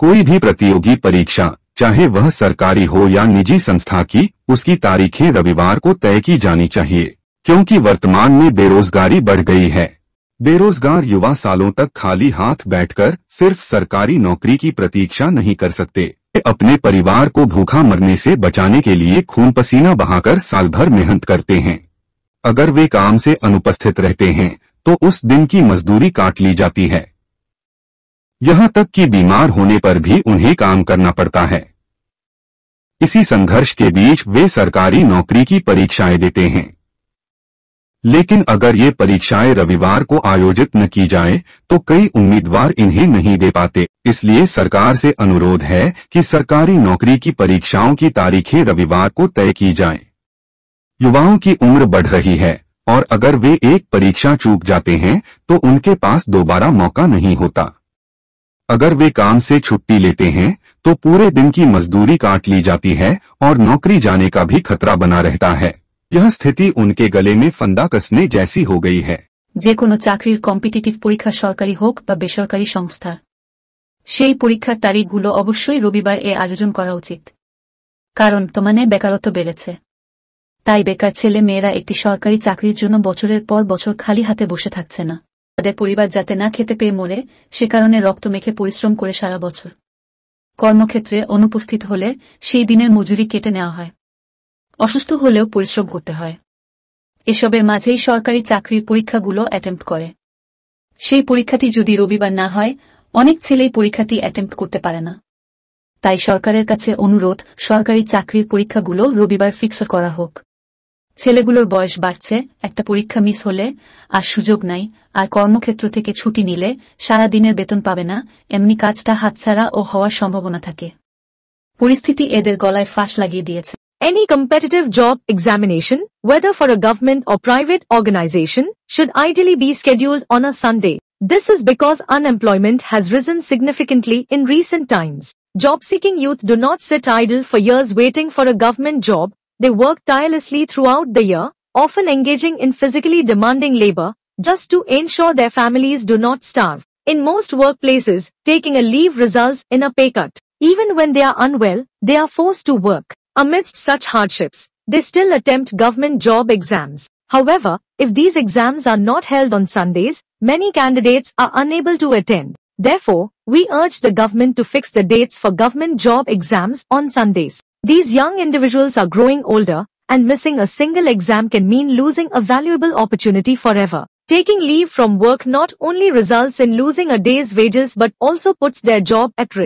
कोई भी प्रतियोगी परीक्षा, चाहे वह सरकारी हो या निजी संस्था की, उसकी तारीखें रविवार को तय की जानी चाहिए, क्योंकि वर्तमान में बेरोजगारी बढ़ गई है। बेरोजगार युवा सालों तक खाली हाथ बैठकर सिर्फ सरकारी नौकरी की प्रतीक्षा नहीं कर सकते। वे अपने परिवार को भूखा मरने से बचाने के लिए खून पसीना बहाकर साल भर मेहनत करते हैं। अगर वे काम से अनुपस्थित रहते हैं तो उस दिन की मजदूरी काट ली जाती है। यहाँ तक कि बीमार होने पर भी उन्हें काम करना पड़ता है। इसी संघर्ष के बीच वे सरकारी नौकरी की परीक्षाएं देते हैं। लेकिन अगर ये परीक्षाएं रविवार को आयोजित न की जाए तो कई उम्मीदवार इन्हें नहीं दे पाते। इसलिए सरकार से अनुरोध है कि सरकारी नौकरी की परीक्षाओं की तारीखें रविवार को तय की जाएं। युवाओं की उम्र बढ़ रही है और अगर वे एक परीक्षा चूक जाते हैं तो उनके पास दोबारा मौका नहीं होता। अगर वे काम से छुट्टी लेते हैं तो पूरे दिन की मजदूरी काट ली जाती है और नौकरी जाने का भी खतरा बना रहता है। यह स्थिति उनके गले में फंदा कसने जैसी हो गई है। যে কোনো চাকরির কম্পিটিটিভ পরীক্ষা সরকারি হোক বা বেসরকারি সংস্থা, সেই পরীক্ষার তারিখগুলো অবশ্যই রবিবার আয়োজন করা উচিত। কারণ বর্তমানে বেকারত্ব বেড়েছে। তাই বেকার ছেলে মেয়েরা একটি সরকারি চাকরির জন্য বছরের পর বছর খালি হাতে বসে থাকছে না। তাদের পরিবার যাতে না খেতে পেয়ে মরে, সে কারণে রক্ত মেখে পরিশ্রম করে সারা বছর কর্মক্ষেত্রে অনুপস্থিত হলে সেই দিনের মজুরি কেটে নেওয়া হয়। অসুস্থ হলেও পরিশ্রম করতে হয়। এসবের মাঝেই সরকারি চাকরির পরীক্ষাগুলো অ্যাটেম্প্ট করে। সেই পরীক্ষাটি যদি রবিবার না হয়, অনেক ছেলেই পরীক্ষাটি অ্যাটেম্প্ট করতে পারে না। তাই সরকারের কাছে অনুরোধ, সরকারি চাকরির পরীক্ষাগুলো রবিবার ফিক্স করা হোক। ছেলেগুলোর বয়স বাড়ছে, একটা পরীক্ষা মিস হলে আর সুযোগ নাই, আর কর্মক্ষেত্র থেকে ছুটি নিলে সারা দিনের বেতন পাবে না, এমনি কাজটা হাতছাড়া ও হওয়ার সম্ভাবনা থাকে। পরিস্থিতি এদের গলায় ফাঁস লাগিয়ে দিয়েছে। Any competitive job examination, whether for a government or private organization, should ideally be scheduled on a Sunday. This is because unemployment has risen significantly in recent times. Job-seeking youth do not sit idle for years waiting for a government job. They work tirelessly throughout the year, often engaging in physically demanding labor, just to ensure their families do not starve. In most workplaces, taking a leave results in a pay cut. Even when they are unwell, they are forced to work. Amidst such hardships, they still attempt government job exams. However, if these exams are not held on Sundays, many candidates are unable to attend. Therefore, we urge the government to fix the dates for government job exams on Sundays. These young individuals are growing older, and missing a single exam can mean losing a valuable opportunity forever. Taking leave from work not only results in losing a day's wages but also puts their job at risk.